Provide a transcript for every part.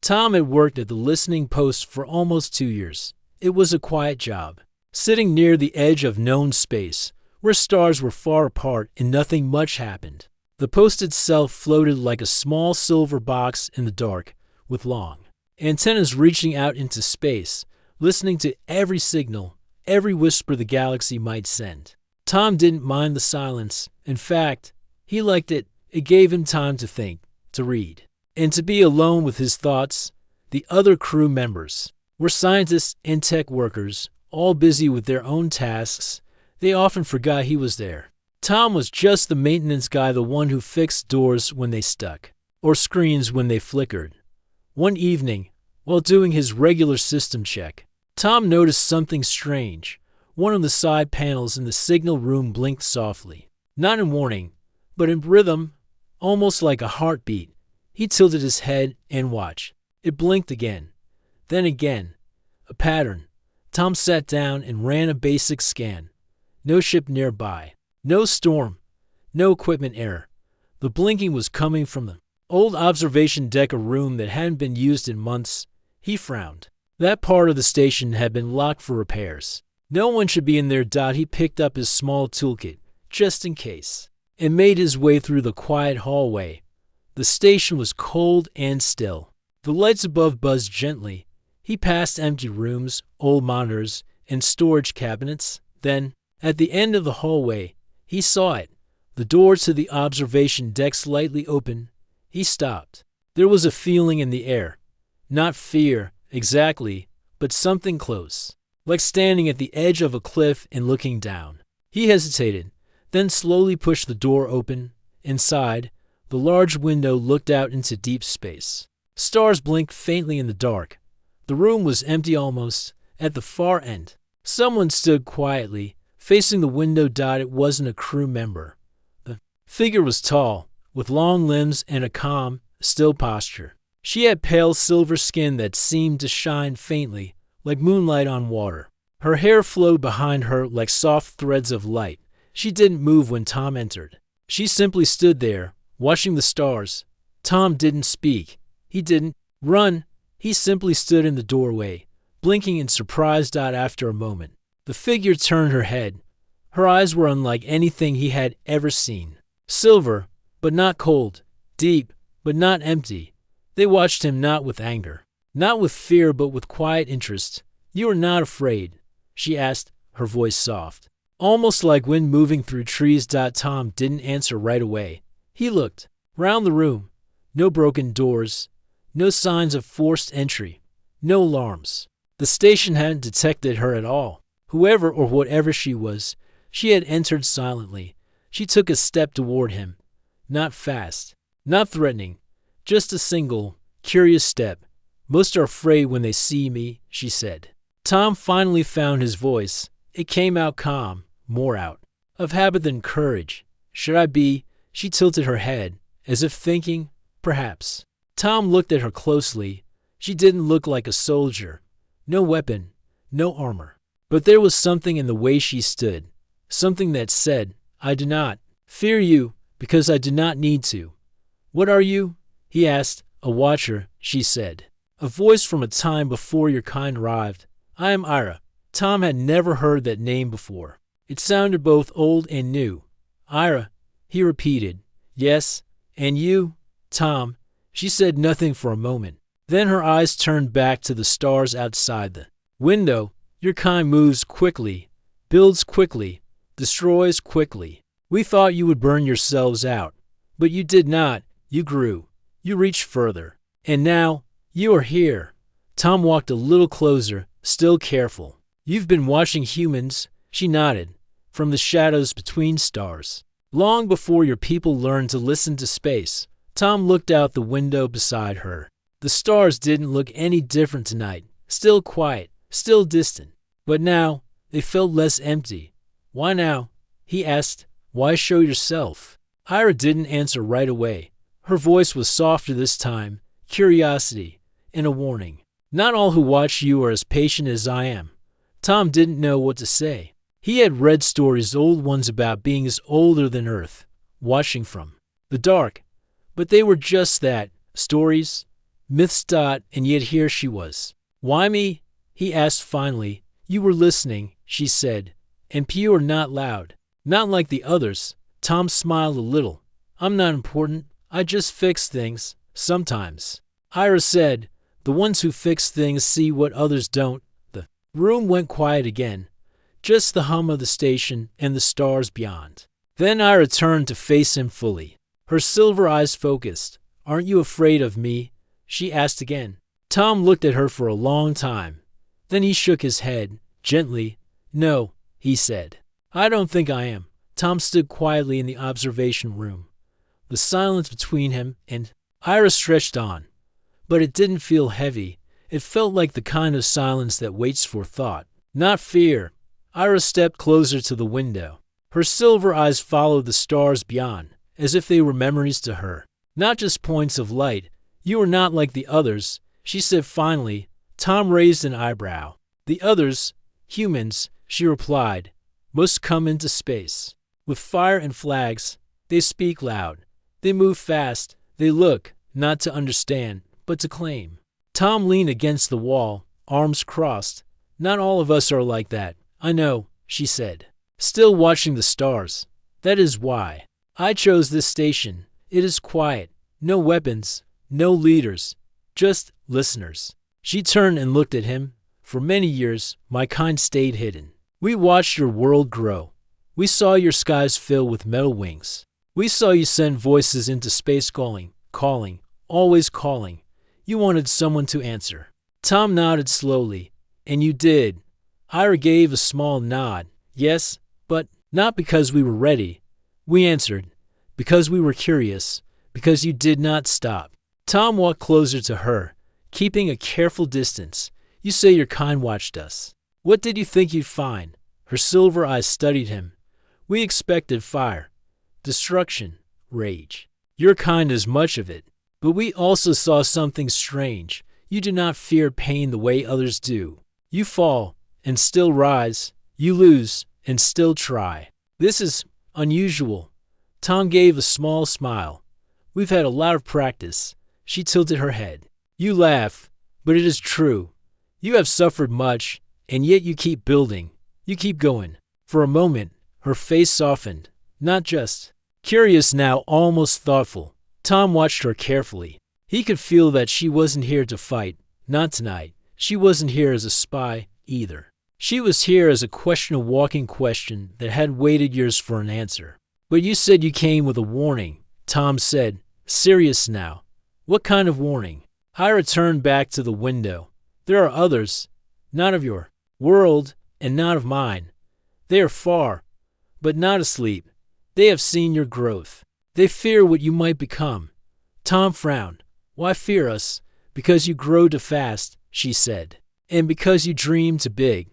Tom had worked at the listening post for almost 2 years. It was a quiet job, sitting near the edge of known space, where stars were far apart and nothing much happened. The post itself floated like a small silver box in the dark, with long antennas reaching out into space, listening to every signal, every whisper the galaxy might send. Tom didn't mind the silence. In fact, he liked it. It gave him time to think, to read, and to be alone with his thoughts. The other crew members were scientists and tech workers, all busy with their own tasks. They often forgot he was there. Tom was just the maintenance guy, the one who fixed doors when they stuck, or screens when they flickered. One evening, while doing his regular system check, Tom noticed something strange. One of the side panels in the signal room blinked softly, not in warning, but in rhythm, almost like a heartbeat. He tilted his head and watched. It blinked again, then again. A pattern. Tom sat down and ran a basic scan. No ship nearby. No storm. No equipment error. The blinking was coming from the old observation deck, a room that hadn't been used in months. He frowned. That part of the station had been locked for repairs. No one should be in there. He picked up his small toolkit, just in case, and made his way through the quiet hallway. The station was cold and still. The lights above buzzed gently. He passed empty rooms, old monitors, and storage cabinets. Then, at the end of the hallway, he saw it. The door to the observation deck slightly open. He stopped. There was a feeling in the air. Not fear, exactly, but something close, like standing at the edge of a cliff and looking down. He hesitated, then slowly pushed the door open. Inside, the large window looked out into deep space. Stars blinked faintly in the dark. The room was empty almost. At the far end, someone stood quietly, facing the window. It wasn't a crew member. The figure was tall, with long limbs and a calm, still posture. She had pale silver skin that seemed to shine faintly, like moonlight on water. Her hair flowed behind her like soft threads of light. She didn't move when Tom entered. She simply stood there, watching the stars. Tom didn't speak. He didn't run. He simply stood in the doorway, blinking in surprise. After a moment, the figure turned her head. Her eyes were unlike anything he had ever seen. Silver, but not cold. Deep, but not empty. They watched him, not with anger, not with fear, but with quiet interest. "You are not afraid?" she asked, her voice soft, almost like wind moving through trees. Tom didn't answer right away. He looked round the room. No broken doors, no signs of forced entry, no alarms. The station hadn't detected her at all. Whoever or whatever she was, she had entered silently. She took a step toward him. Not fast, not threatening, just a single, curious step. "Most are afraid when they see me," she said. Tom finally found his voice. It came out calm, more out of habit than courage. "Should I be?" She tilted her head, as if thinking, perhaps. Tom looked at her closely. She didn't look like a soldier. No weapon, no armor. But there was something in the way she stood, something that said, "I do not fear you, because I do not need to." "What are you?" he asked. "A watcher," she said. "A voice from a time before your kind arrived. I am Ira." Tom had never heard that name before. It sounded both old and new. "Ira," he repeated. "Yes, and you?" "Tom." She said nothing for a moment. Then her eyes turned back to the stars outside the window. "Your kind moves quickly, builds quickly, destroys quickly. We thought you would burn yourselves out, but you did not. You grew. You reached further. And now, you are here." Tom walked a little closer, still careful. "You've been watching humans," she nodded, "from the shadows between stars. Long before your people learned to listen to space." Tom looked out the window beside her. The stars didn't look any different tonight. Still quiet, still distant. But now, they felt less empty. "Why now?" he asked. "Why show yourself?" Ira didn't answer right away. Her voice was softer this time, curiosity, and a warning. "Not all who watch you are as patient as I am." Tom didn't know what to say. He had read stories, old ones about beings older than Earth, watching from the dark. But they were just that, stories, myths. And yet here she was. Why me? He asked finally. You were listening, she said, and pure, not loud. Not like the others. Tom smiled a little. I'm not important. I just fix things, sometimes. Ira said, the ones who fix things see what others don't. The room went quiet again. Just the hum of the station and the stars beyond. Then Ira turned to face him fully. Her silver eyes focused. Aren't you afraid of me? She asked again. Tom looked at her for a long time. Then he shook his head, gently. No, he said. I don't think I am. Tom stood quietly in the observation room. The silence between him and Ira stretched on. But it didn't feel heavy. It felt like the kind of silence that waits for thought, not fear. Ira stepped closer to the window. Her silver eyes followed the stars beyond, as if they were memories to her, not just points of light. You are not like the others, she said finally. Tom raised an eyebrow. The others, humans, she replied, must come into space. With fire and flags, they speak loud. They move fast. They look, not to understand, but to claim. Tom leaned against the wall, arms crossed. Not all of us are like that. I know, she said, still watching the stars. That is why I chose this station. It is quiet. No weapons, no leaders, just listeners. She turned and looked at him. For many years, my kind stayed hidden. We watched your world grow. We saw your skies fill with metal wings. We saw you send voices into space calling, always calling. You wanted someone to answer. Tom nodded slowly. And you did. Ira gave a small nod. Yes, but not because we were ready. We answered. Because we were curious. Because you did not stop. Tom walked closer to her, keeping a careful distance. You say your kind watched us. What did you think you'd find? Her silver eyes studied him. We expected fire, destruction, rage. Your kind is much of it. But we also saw something strange. You do not fear pain the way others do. You fall and still rise. You lose and still try. This is unusual. Tom gave a small smile. We've had a lot of practice. She tilted her head. You laugh, but it is true. You have suffered much, and yet you keep building. You keep going. For a moment, her face softened. Not just curious now, almost thoughtful. Tom watched her carefully. He could feel that she wasn't here to fight. Not tonight. She wasn't here as a spy, either. She was here as a question, a walking question that had waited years for an answer. But you said you came with a warning, Tom said, serious now. What kind of warning? Ira turned back to the window. There are others, not of your world and not of mine. They are far, but not asleep. They have seen your growth. They fear what you might become. Tom frowned. Why fear us? Because you grow too fast, she said. And because you dream too big.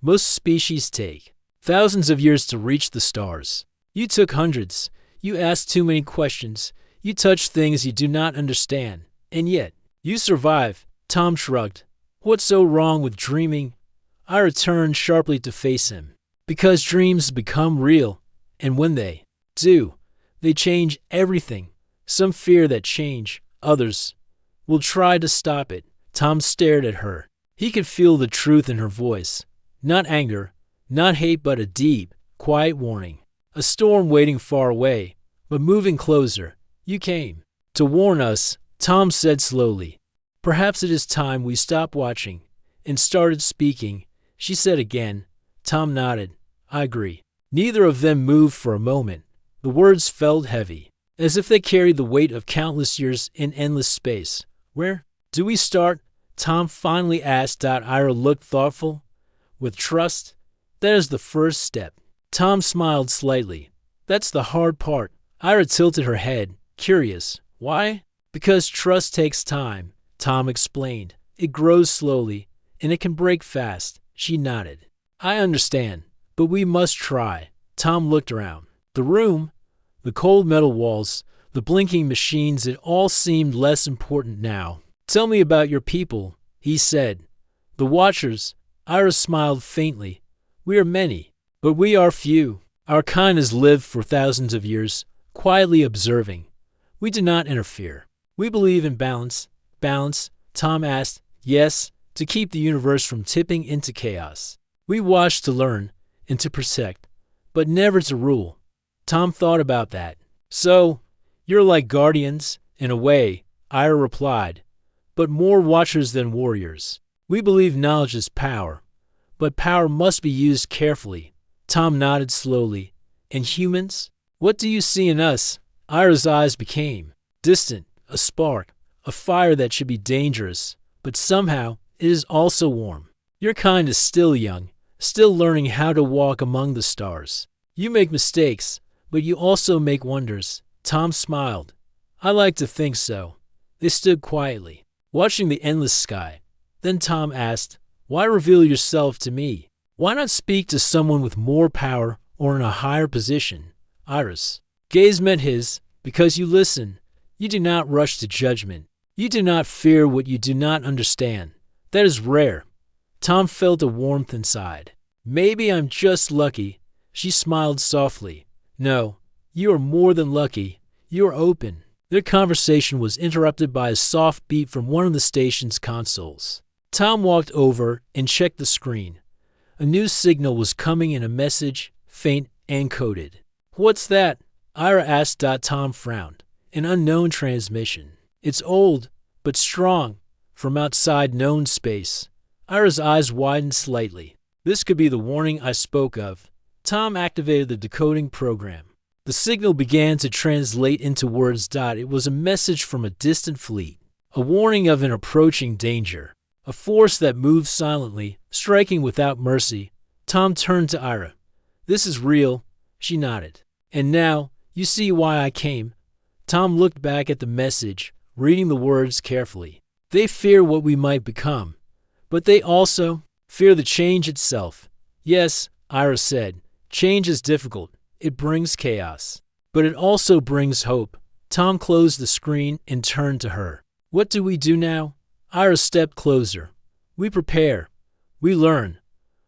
Most species take thousands of years to reach the stars. You took hundreds. You asked too many questions. You touched things you do not understand. And yet, you survive. Tom shrugged. What's so wrong with dreaming? I returned sharply to face him. Because dreams become real. And when they do, they change everything. Some fear that change. Others will try to stop it. Tom stared at her. He could feel the truth in her voice. Not anger, not hate, but a deep, quiet warning. A storm waiting far away, but moving closer. You came to warn us, Tom said slowly. Perhaps it is time we stopped watching and started speaking, she said again. Tom nodded. I agree. Neither of them moved for a moment. The words felt heavy, as if they carried the weight of countless years in endless space. Where do we start? Tom finally asked. Ira looked thoughtful. With trust? That is the first step. Tom smiled slightly. That's the hard part. Ira tilted her head, curious. Why? Because trust takes time, Tom explained. It grows slowly, and it can break fast. She nodded. I understand, but we must try. Tom looked around. The room, the cold metal walls, the blinking machines, it all seemed less important now. Tell me about your people, he said. The Watchers. Ira smiled faintly. We are many, but we are few. Our kind has lived for thousands of years, quietly observing. We do not interfere. We believe in balance, balance? Tom asked. Yes, to keep the universe from tipping into chaos. We watch to learn and to protect, but never to rule. Tom thought about that. So, you're like guardians, in a way, Ira replied, but more watchers than warriors. We believe knowledge is power, but power must be used carefully. Tom nodded slowly. And humans? What do you see in us? Ira's eyes became distant, a spark, a fire that should be dangerous, but somehow it is also warm. Your kind is still young, still learning how to walk among the stars. You make mistakes, but you also make wonders. Tom smiled. I like to think so. They stood quietly, watching the endless sky. Then Tom asked, why reveal yourself to me? Why not speak to someone with more power or in a higher position? Ira's gaze met his. Because you listen. You do not rush to judgment. You do not fear what you do not understand. That is rare. Tom felt a warmth inside. Maybe I'm just lucky. She smiled softly. No, you are more than lucky. You are open. Their conversation was interrupted by a soft beep from one of the station's consoles. Tom walked over and checked the screen. A new signal was coming in, a message, faint and coded. What's that? Ira asked. Tom frowned. An unknown transmission. It's old, but strong, from outside known space. Ira's eyes widened slightly. This could be the warning I spoke of. Tom activated the decoding program. The signal began to translate into words. It was a message from a distant fleet, a warning of an approaching danger, a force that moved silently, striking without mercy. Tom turned to Ira. This is real. She nodded. And now, you see why I came. Tom looked back at the message, reading the words carefully. They fear what we might become, but they also fear the change itself. Yes, Ira said, change is difficult. It brings chaos, but it also brings hope. Tom closed the screen and turned to her. What do we do now? Ira stepped closer. We prepare. We learn.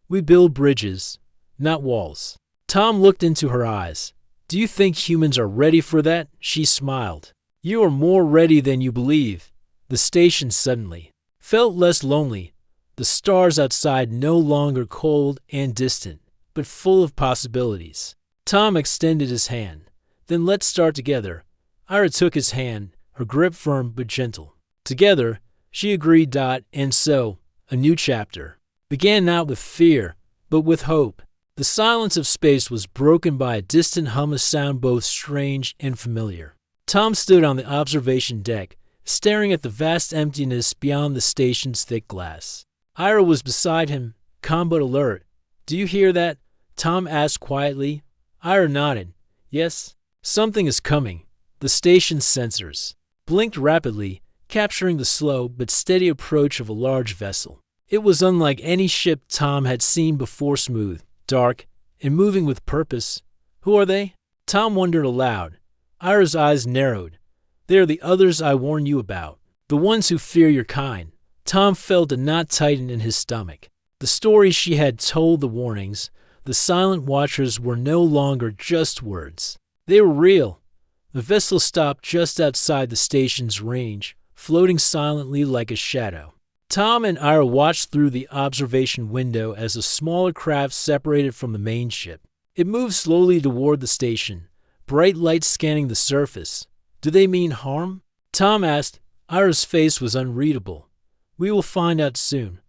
We build bridges, not walls. Tom looked into her eyes. Do you think humans are ready for that? She smiled. You are more ready than you believe. The station suddenly felt less lonely. The stars outside no longer cold and distant, but full of possibilities. Tom extended his hand. Then let's start together. Ira took his hand, her grip firm but gentle. Together, she agreed. And so, a new chapter began, not with fear, but with hope. The silence of space was broken by a distant hum, a sound both strange and familiar. Tom stood on the observation deck, staring at the vast emptiness beyond the station's thick glass. Ira was beside him, calm but alert. Do you hear that? Tom asked quietly. Ira nodded. Yes, something is coming. The station's sensors blinked rapidly, capturing the slow but steady approach of a large vessel. It was unlike any ship Tom had seen before, smooth, dark, and moving with purpose. Who are they? Tom wondered aloud. Ira's eyes narrowed. They are the others I warned you about. The ones who fear your kind. Tom felt a knot tighten in his stomach. The stories she had told, the warnings, the silent watchers were no longer just words. They were real. The vessel stopped just outside the station's range, floating silently like a shadow. Tom and Ira watched through the observation window as a smaller craft separated from the main ship. It moved slowly toward the station, bright lights scanning the surface. Do they mean harm? Tom asked. Ira's face was unreadable. We will find out soon.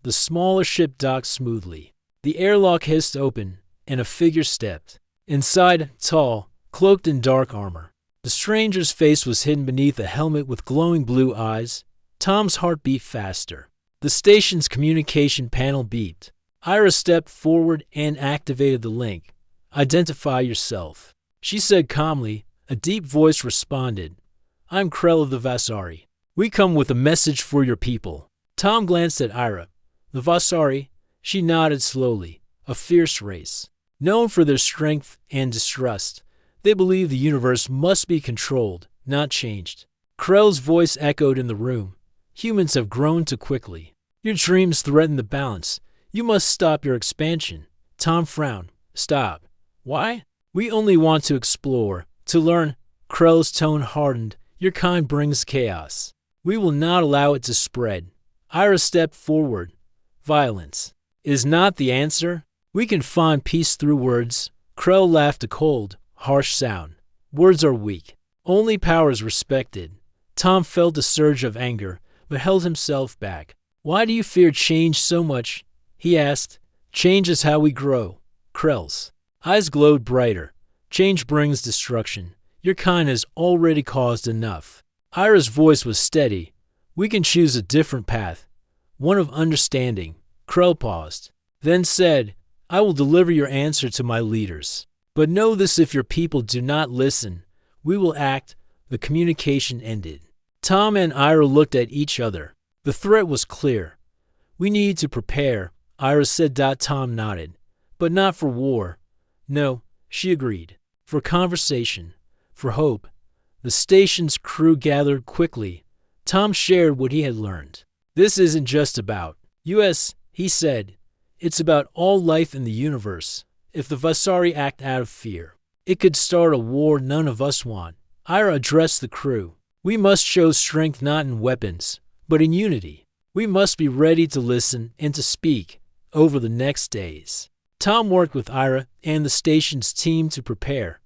The smaller ship docked smoothly. The airlock hissed open, and a figure stepped. Inside, tall, cloaked in dark armor. The stranger's face was hidden beneath a helmet with glowing blue eyes. Tom's heart beat faster. The station's communication panel beeped. Ira stepped forward and activated the link. Identify yourself. She said calmly. A deep voice responded. I'm Krell of the Vasari. We come with a message for your people. Tom glanced at Ira. The Vasari? She nodded slowly. A fierce race, known for their strength and distrust. They believe the universe must be controlled, not changed. Krell's voice echoed in the room. Humans have grown too quickly. Your dreams threaten the balance. You must stop your expansion. Tom frowned. Stop. Why? We only want to explore, to learn. Krell's tone hardened. Your kind brings chaos. We will not allow it to spread. Ira stepped forward. Violence is not the answer. We can find peace through words. Krell laughed a cold, harsh sound. Words are weak. Only power is respected. Tom felt a surge of anger, but held himself back. Why do you fear change so much? He asked. Change is how we grow. Krell's eyes glowed brighter. Change brings destruction. Your kind has already caused enough. Ira's voice was steady. We can choose a different path, one of understanding. Krell paused, then said, I will deliver your answer to my leaders. But know this, if your people do not listen, we will act. The communication ended. Tom and Ira looked at each other. The threat was clear. We need to prepare, Ira said. Tom nodded. But not for war. No, she agreed. For conversation. For hope. The station's crew gathered quickly. Tom shared what he had learned. This isn't just about us, he said. It's about all life in the universe. If the Vasari act out of fear, it could start a war none of us want. Ira addressed the crew. We must show strength not in weapons, but in unity. We must be ready to listen and to speak over the next days. Tom worked with Ira and the station's team to prepare.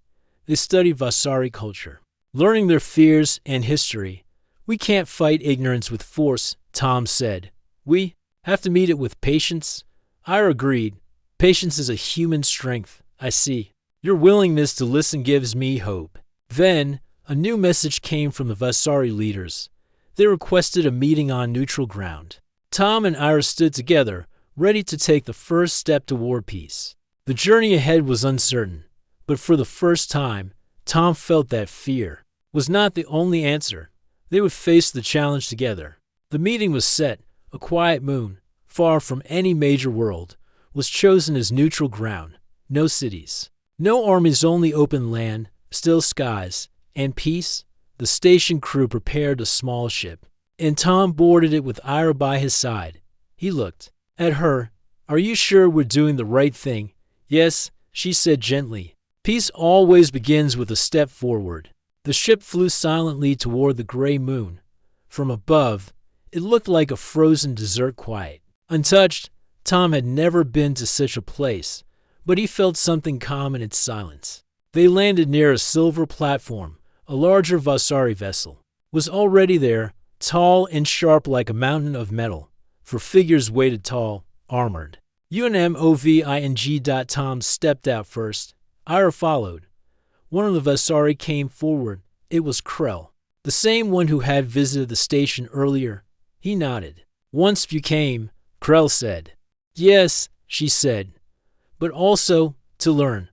They studied Vasari culture, learning their fears and history. We can't fight ignorance with force, Tom said. We have to meet it with patience. Ira agreed. Patience is a human strength, I see. Your willingness to listen gives me hope. Then, a new message came from the Vasari leaders. They requested a meeting on neutral ground. Tom and Ira stood together, ready to take the first step toward peace. The journey ahead was uncertain, but for the first time, Tom felt that fear was not the only answer. They would face the challenge together. The meeting was set. A quiet moon, far from any major world, was chosen as neutral ground. No cities, no armies, only open land, still skies, and peace. The station crew prepared a small ship, and Tom boarded it with Ira by his side. He looked at her. Are you sure we're doing the right thing? Yes, she said gently. Peace always begins with a step forward. The ship flew silently toward the gray moon. From above, it looked like a frozen desert, quiet, untouched. Tom had never been to such a place, but he felt something calm in its silence. They landed near a silver platform. A larger Vasari vessel was already there, tall and sharp like a mountain of metal. For figures waited tall, armored. UNMOVING. Tom stepped out first. Ira followed. One of the Vasari came forward. It was Krell, the same one who had visited the station earlier. He nodded. Once you came, Krell said. Yes, she said, but also to learn.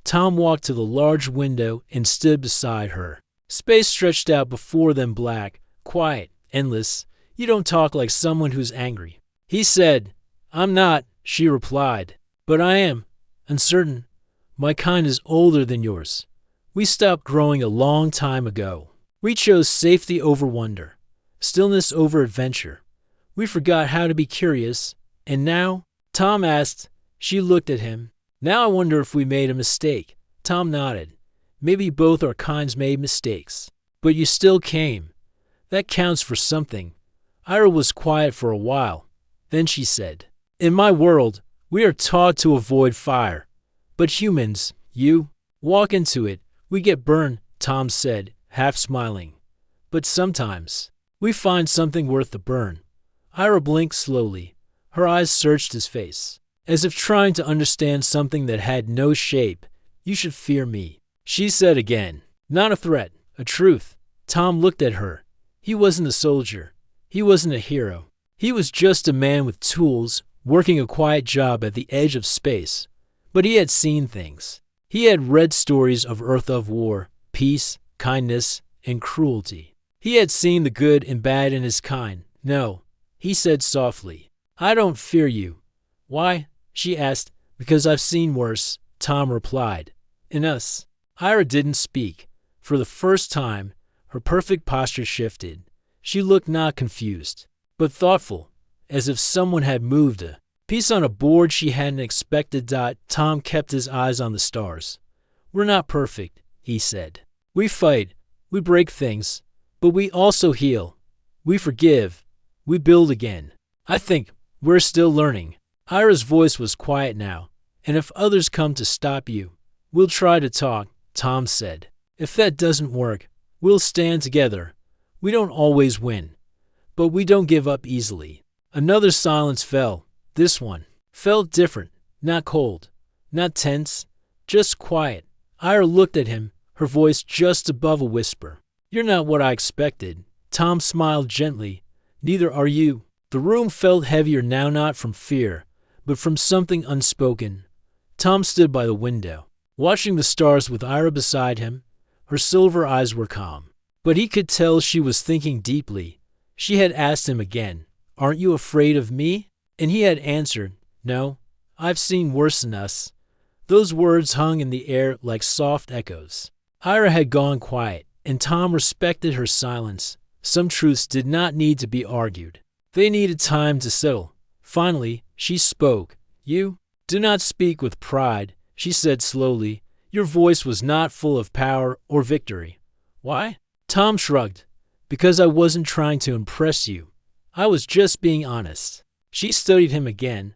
Tom walked to the large window and stood beside her. Space stretched out before them, black, quiet, endless. You don't talk like someone who's angry, he said. I'm not, she replied, but I am uncertain. My kind is older than yours. We stopped growing a long time ago. We chose safety over wonder, stillness over adventure. We forgot how to be curious. And now? Tom asked. She looked at him. Now I wonder if we made a mistake. Tom nodded. Maybe both our kinds made mistakes. But you still came. That counts for something. Ira was quiet for a while. Then she said, in my world, we are taught to avoid fire. But humans, you, walk into it. We get burned, Tom said, half smiling. But sometimes, we find something worth the burn. Ira blinked slowly. Her eyes searched his face, as if trying to understand something that had no shape. You should fear me, she said again. Not a threat, a truth. Tom looked at her. He wasn't a soldier. He wasn't a hero. He was just a man with tools, working a quiet job at the edge of space. But he had seen things. He had read stories of Earth, of war, peace, kindness, and cruelty. He had seen the good and bad in his kind. No, he said softly. I don't fear you. Why? She asked. Because I've seen worse, Tom replied. In us. Ira didn't speak. For the first time, her perfect posture shifted. She looked not confused, but thoughtful, as if someone had moved a piece on a board she hadn't expected. Tom kept his eyes on the stars. We're not perfect, he said. We fight, we break things, but we also heal. We forgive. We build again. I think we're still learning. Ira's voice was quiet now. And if others come to stop you, we'll try to talk, Tom said. If that doesn't work, we'll stand together. We don't always win, but we don't give up easily. Another silence fell. This one felt different, not cold, not tense, just quiet. Ira looked at him, her voice just above a whisper. You're not what I expected. Tom smiled gently. Neither are you. The room felt heavier now, not from fear, but from something unspoken. Tom stood by the window, watching the stars with Ira beside him. Her silver eyes were calm, but he could tell she was thinking deeply. She had asked him again, "Aren't you afraid of me?" And he had answered, "No, I've seen worse than us." Those words hung in the air like soft echoes. Ira had gone quiet, and Tom respected her silence. Some truths did not need to be argued. They needed time to settle. Finally, she spoke. "You do not speak with pride," she said slowly. Your voice was not full of power or victory. Why? Tom shrugged. Because I wasn't trying to impress you. I was just being honest. She studied him again.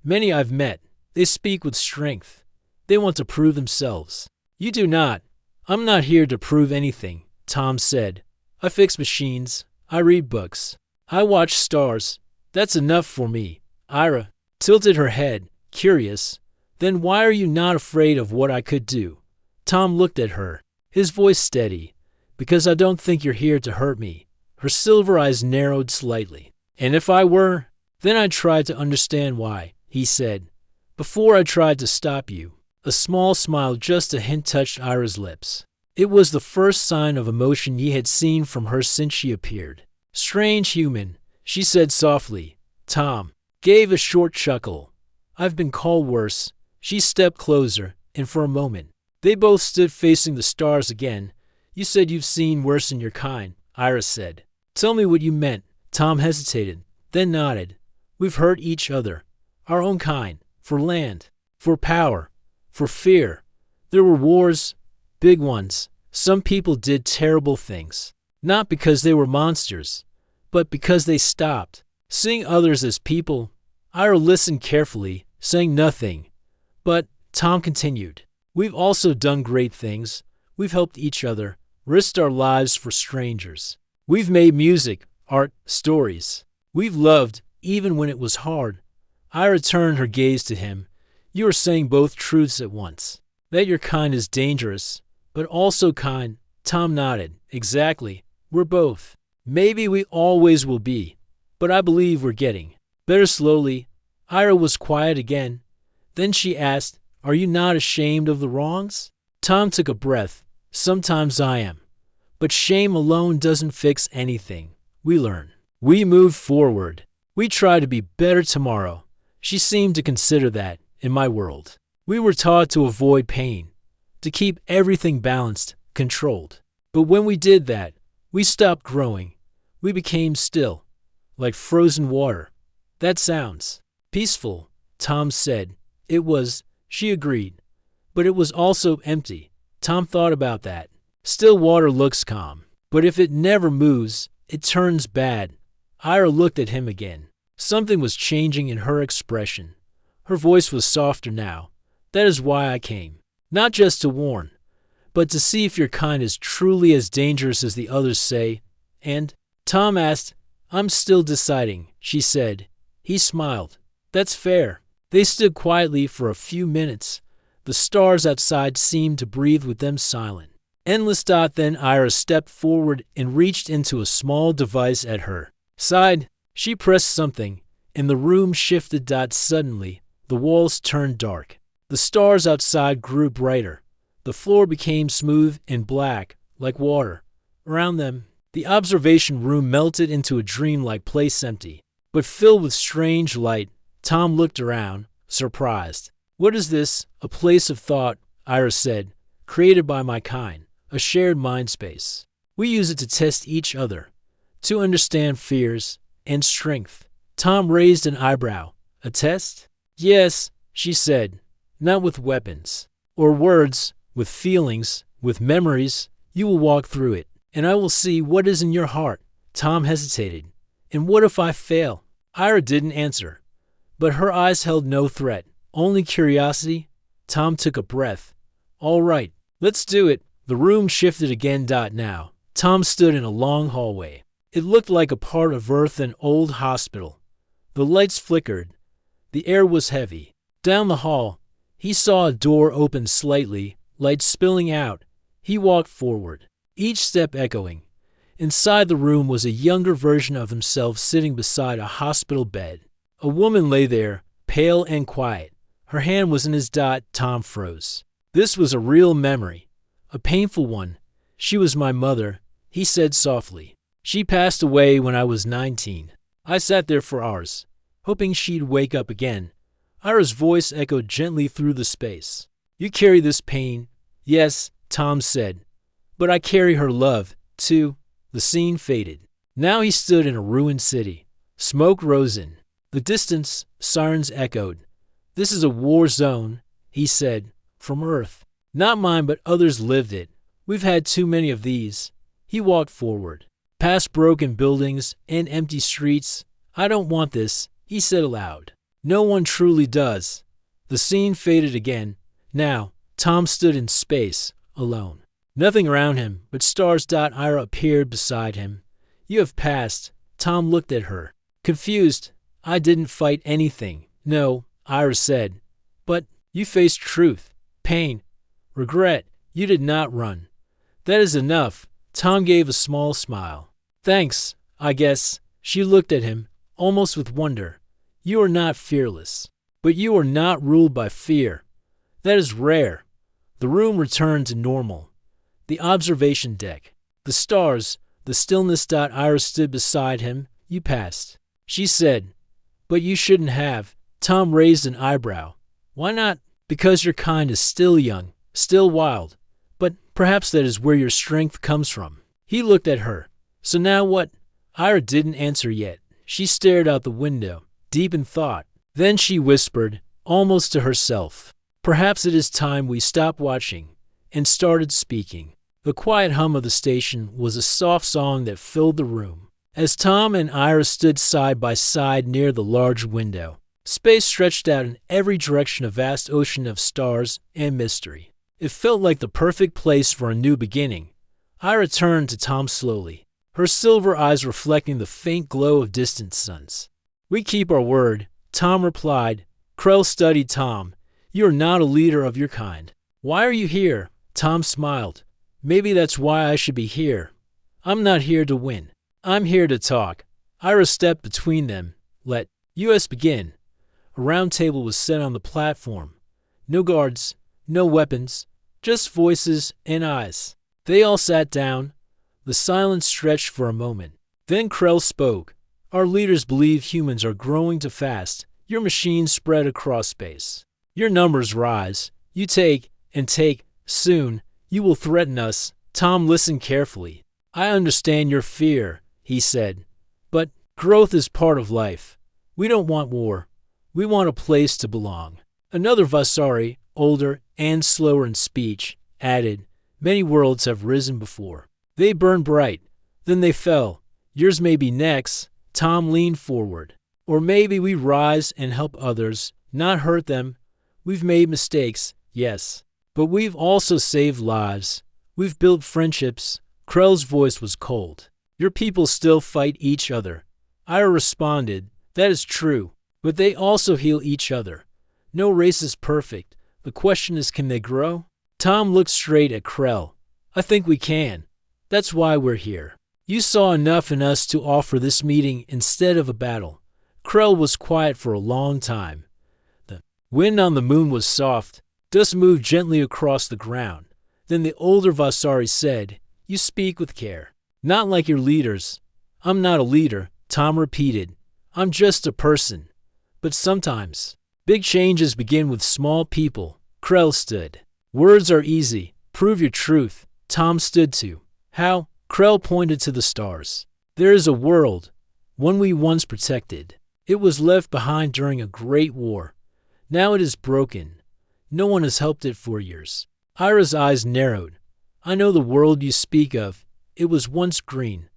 Many I've met, they speak with strength. They want to prove themselves. You do not. I'm not here to prove anything, Tom said. I fix machines. I read books. I watch stars. That's enough for me. Ira tilted her head, curious. Then why are you not afraid of what I could do? Tom looked at her, his voice steady. Because I don't think you're here to hurt me. Her silver eyes narrowed slightly. And if I were, then I'd try to understand why, he said. Before I tried to stop you. A small smile just a hint touched Ira's lips. It was the first sign of emotion he had seen from her since she appeared. Strange human, she said softly. Tom gave a short chuckle. I've been called worse. She stepped closer, and for a moment, they both stood facing the stars again. You said you've seen worse in your kind, Ira said. Tell me what you meant. Tom hesitated, then nodded. We've hurt each other, our own kind, for land, for power, for fear. There were wars, big ones. Some people did terrible things, not because they were monsters, but because they stopped seeing others as people. Ira listened carefully, saying nothing. But, Tom continued, we've also done great things. We've helped each other, risked our lives for strangers. We've made music, art, stories. We've loved, even when it was hard. Ira turned her gaze to him. You are saying both truths at once. That your kind is dangerous, but also kind. Tom nodded. Exactly. We're both. Maybe we always will be, but I believe we're getting better slowly. Ira was quiet again. Then she asked, are you not ashamed of the wrongs? Tom took a breath. Sometimes I am. But shame alone doesn't fix anything. We learn. We move forward. We try to be better tomorrow. She seemed to consider that, in my world. We were taught to avoid pain, to keep everything balanced, controlled. But when we did that, we stopped growing. We became still, like frozen water. That sounds peaceful, Tom said. It was, she agreed. But it was also empty. Tom thought about that. Still water looks calm, but if it never moves, it turns bad. Ira looked at him again. Something was changing in her expression. Her voice was softer now. That is why I came. Not just to warn, but to see if your kind is truly as dangerous as the others say. And, Tom asked, I'm still deciding, she said. He smiled. That's fair. They stood quietly for a few minutes. The stars outside seemed to breathe with them silent. Endless dot. Then Ira stepped forward and reached into a small device at her side. She pressed something, and the room shifted. Suddenly, the walls turned dark. The stars outside grew brighter. The floor became smooth and black, like water. Around them, the observation room melted into a dreamlike place, empty, but filled with strange light. Tom looked around, surprised. What is this? A place of thought, Ira said, created by my kind, a shared mind space. We use it to test each other, to understand fears and strength. Tom raised an eyebrow. A test? Yes, she said. Not with weapons or words, with feelings, with memories. You will walk through it, and I will see what is in your heart. Tom hesitated. And what if I fail? Ira didn't answer, but her eyes held no threat, only curiosity. Tom took a breath. All right, let's do it. The room shifted again. Now, Tom stood in a long hallway. It looked like a part of Earth, an old hospital. The lights flickered. The air was heavy. Down the hall, he saw a door open slightly, light spilling out. He walked forward, each step echoing. Inside the room was a younger version of himself sitting beside a hospital bed. A woman lay there, pale and quiet. Her hand was in his. Tom froze. This was a real memory, a painful one. She was my mother, he said softly. She passed away when I was 19. I sat there for hours, hoping she'd wake up again. Ira's voice echoed gently through the space. You carry this pain. Yes, Tom said. But I carry her love, too. The scene faded. Now he stood in a ruined city. Smoke rose in the distance. Sirens echoed. This is a war zone, he said, from Earth. Not mine, but others lived it. We've had too many of these. He walked forward, past broken buildings and empty streets. I don't want this, he said aloud. No one truly does. The scene faded again. Now, Tom stood in space, alone. Nothing around him but stars. Ira appeared beside him. You have passed. Tom looked at her, confused. I didn't fight anything. No, Ira said. But you faced truth, pain, regret. You did not run. That is enough. Tom gave a small smile. Thanks, I guess. She looked at him, almost with wonder. You are not fearless, but you are not ruled by fear. That is rare. The room returned to normal. The observation deck, the stars, the stillness. Ira stood beside him. You passed, she said. But you shouldn't have. Tom raised an eyebrow. Why not? Because your kind is still young, still wild. But perhaps that is where your strength comes from. He looked at her. So now what? Ira didn't answer yet. She stared out the window, deep in thought. Then she whispered, almost to herself, perhaps it is time we stopped watching and started speaking. The quiet hum of the station was a soft song that filled the room. As Tom and Ira stood side by side near the large window, space stretched out in every direction, a vast ocean of stars and mystery. It felt like the perfect place for a new beginning. Ira turned to Tom slowly, her silver eyes reflecting the faint glow of distant suns. We keep our word, Tom replied. Krell studied Tom. You are not a leader of your kind. Why are you here? Tom smiled. Maybe that's why I should be here. I'm not here to win. I'm here to talk. Ira stepped between them. Let us begin. A round table was set on the platform. No guards, no weapons, just voices and eyes. They all sat down. The silence stretched for a moment. Then Krell spoke. Our leaders believe humans are growing too fast. Your machines spread across space. Your numbers rise. You take and take. Soon, you will threaten us. Tom listened carefully. I understand your fear, he said. But growth is part of life. We don't want war. We want a place to belong. Another Vasari, older and slower in speech, added, many worlds have risen before. They burned bright. Then they fell. Yours may be next. Tom leaned forward. Or maybe we rise and help others, not hurt them. We've made mistakes, yes. But we've also saved lives. We've built friendships. Krell's voice was cold. Your people still fight each other. Ira responded, that is true. But they also heal each other. No race is perfect. The question is, can they grow? Tom looked straight at Krell. I think we can. That's why we're here. You saw enough in us to offer this meeting instead of a battle. Krell was quiet for a long time. The wind on the moon was soft. Dust moved gently across the ground. Then the older Vasari said, you speak with care. Not like your leaders. I'm not a leader, Tom repeated. I'm just a person. But sometimes, big changes begin with small people. Krell stood. Words are easy. Prove your truth. Tom stood too. How? Krell pointed to the stars. There is a world, one we once protected. It was left behind during a great war. Now it is broken. No one has helped it for years. Ira's eyes narrowed. I know the world you speak of. It was once green.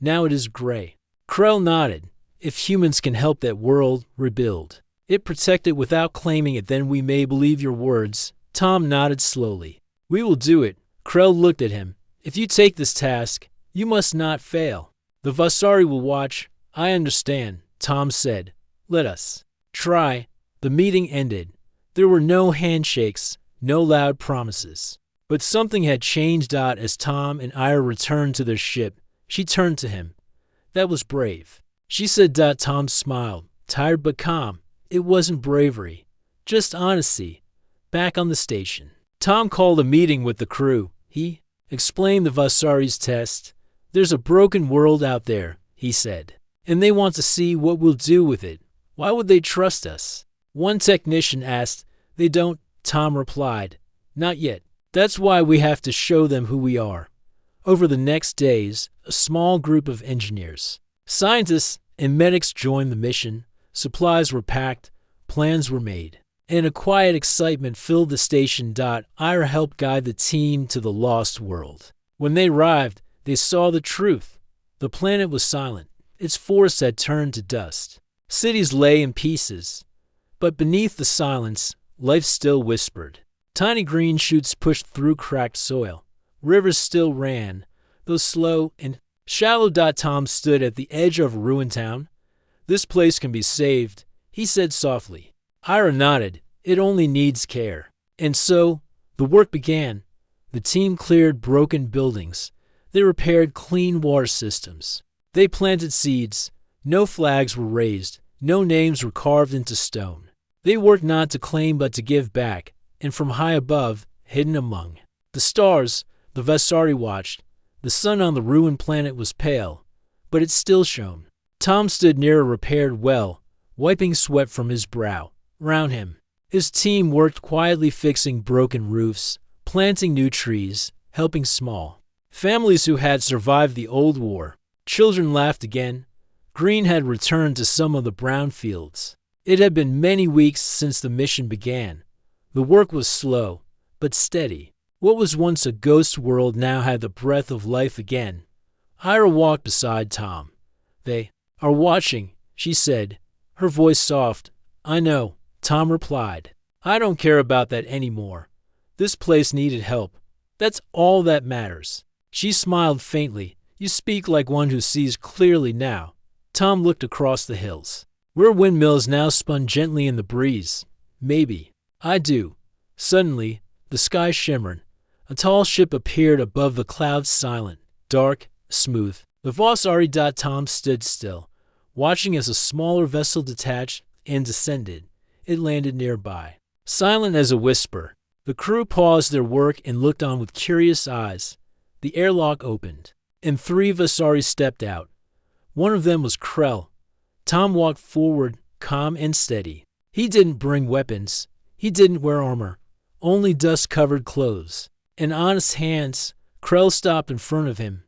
Now it is gray. Krell nodded. If humans can help that world rebuild, it protect it without claiming it, then we may believe your words. Tom nodded slowly. We will do it. Krell looked at him. If you take this task, you must not fail. The Vasari will watch. I understand, Tom said. Let us try. The meeting ended. There were no handshakes, no loud promises. But something had changed. As Tom and Ira returned to their ship, she turned to him. That was brave, she said. Tom smiled, tired but calm. It wasn't bravery, just honesty. Back on the station, Tom called a meeting with the crew. He explained the Vasari's test. There's a broken world out there, he said, and they want to see what we'll do with it. Why would they trust us? One technician asked. They don't, Tom replied. Not yet. That's why we have to show them who we are. Over the next days, a small group of engineers, scientists, and medics joined the mission. Supplies were packed, plans were made, and a quiet excitement filled the station. Ira helped guide the team to the lost world. When they arrived, they saw the truth. The planet was silent. Its forests had turned to dust. Cities lay in pieces. But beneath the silence, life still whispered. Tiny green shoots pushed through cracked soil. Rivers still ran, though slow and shallow. Tom stood at the edge of a ruined town. This place can be saved, he said softly. Ira nodded. It only needs care. And so, the work began. The team cleared broken buildings. They repaired clean water systems. They planted seeds. No flags were raised. No names were carved into stone. They worked not to claim but to give back, and from high above, hidden among the stars, the Vasari watched. The sun on the ruined planet was pale, but it still shone. Tom stood near a repaired well, wiping sweat from his brow. Round him, his team worked quietly, fixing broken roofs, planting new trees, helping small families who had survived the old war. Children laughed again. Green had returned to some of the brown fields. It had been many weeks since the mission began. The work was slow, but steady. What was once a ghost world now had the breath of life again. Ira walked beside Tom. They are watching, she said, her voice soft. I know, Tom replied. I don't care about that anymore. This place needed help. That's all that matters. She smiled faintly. You speak like one who sees clearly now. Tom looked across the hills, where windmills now spun gently in the breeze. Maybe. I do. Suddenly, the sky shimmered. A tall ship appeared above the clouds, silent, dark, smooth. The Vasari. Tom stood still, watching as a smaller vessel detached and descended. It landed nearby, silent as a whisper. The crew paused their work and looked on with curious eyes. The airlock opened, and 3 Vasari stepped out. One of them was Krell. Tom walked forward, calm and steady. He didn't bring weapons. He didn't wear armor, only dust-covered clothes and honest hands. Krell stopped in front of him.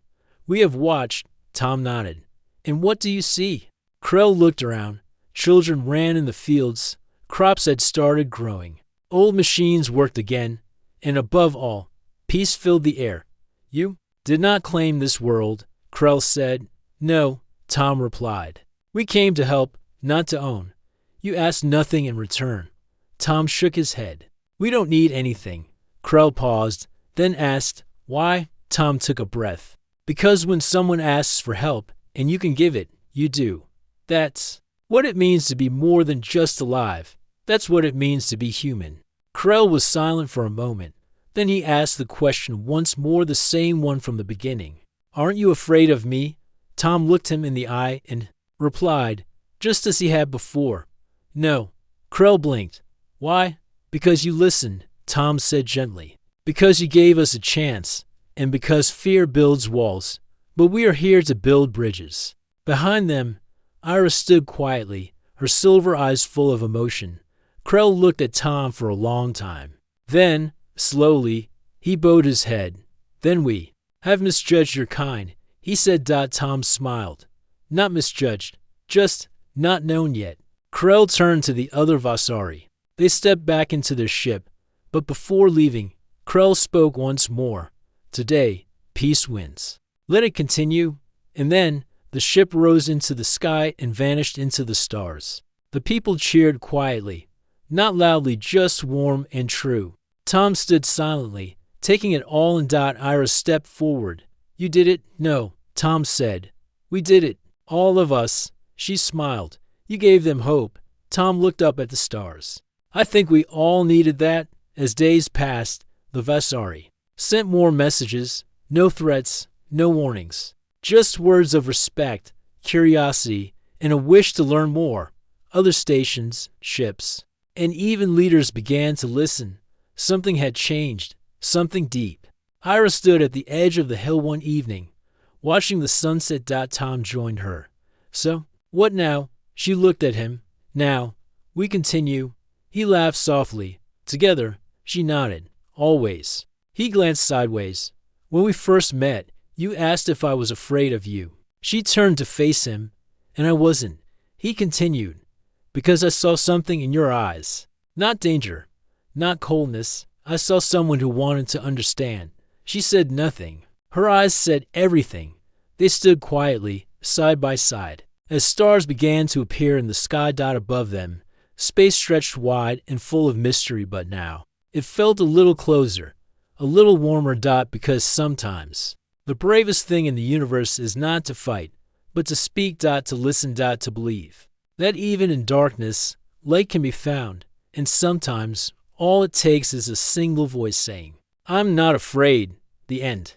We have watched, Tom nodded. And what do you see? Krell looked around. Children ran in the fields. Crops had started growing. Old machines worked again. And above all, peace filled the air. You did not claim this world, Krell said. No, Tom replied. We came to help, not to own. You asked nothing in return. Tom shook his head. We don't need anything. Krell paused, then asked, why? Tom took a breath. Because when someone asks for help, and you can give it, you do. That's what it means to be more than just alive. That's what it means to be human. Krell was silent for a moment. Then he asked the question once more, the same one from the beginning. Aren't you afraid of me? Tom looked him in the eye and replied, just as he had before. No. Krell blinked. Why? Because you listened, Tom said gently. Because you gave us a chance, and because fear builds walls. But we are here to build bridges. Behind them, Ira stood quietly, her silver eyes full of emotion. Krell looked at Tom for a long time. Then, slowly, he bowed his head. Then we have misjudged your kind, he said. Tom smiled. Not misjudged, just not known yet. Krell turned to the other Vasari. They stepped back into their ship, but before leaving, Krell spoke once more. Today, peace wins. Let it continue. And then the ship rose into the sky and vanished into the stars. The people cheered quietly, not loudly, just warm and true. Tom stood silently, taking it all in. Ira stepped forward. You did it? No, Tom said. We did it. All of us. She smiled. You gave them hope. Tom looked up at the stars. I think we all needed that. As days passed, the Vasari sent more messages. No threats, no warnings. Just words of respect, curiosity, and a wish to learn more. Other stations, ships, and even leaders began to listen. Something had changed, something deep. Ira stood at the edge of the hill one evening, watching the sunset. Tom joined her. So, what now? She looked at him. Now, we continue. He laughed softly. Together, she nodded. Always. He glanced sideways. When we first met, you asked if I was afraid of you. She turned to face him, and I wasn't. He continued. Because I saw something in your eyes. Not danger, not coldness. I saw someone who wanted to understand. She said nothing. Her eyes said everything. They stood quietly, side by side. As stars began to appear in the sky. Above them, space stretched wide and full of mystery. But now, it felt a little closer, a little warmer. Because sometimes, the bravest thing in the universe is not to fight, but to speak. To listen. To believe that even in darkness, light can be found. And sometimes, all it takes is a single voice saying, I'm not afraid. The end.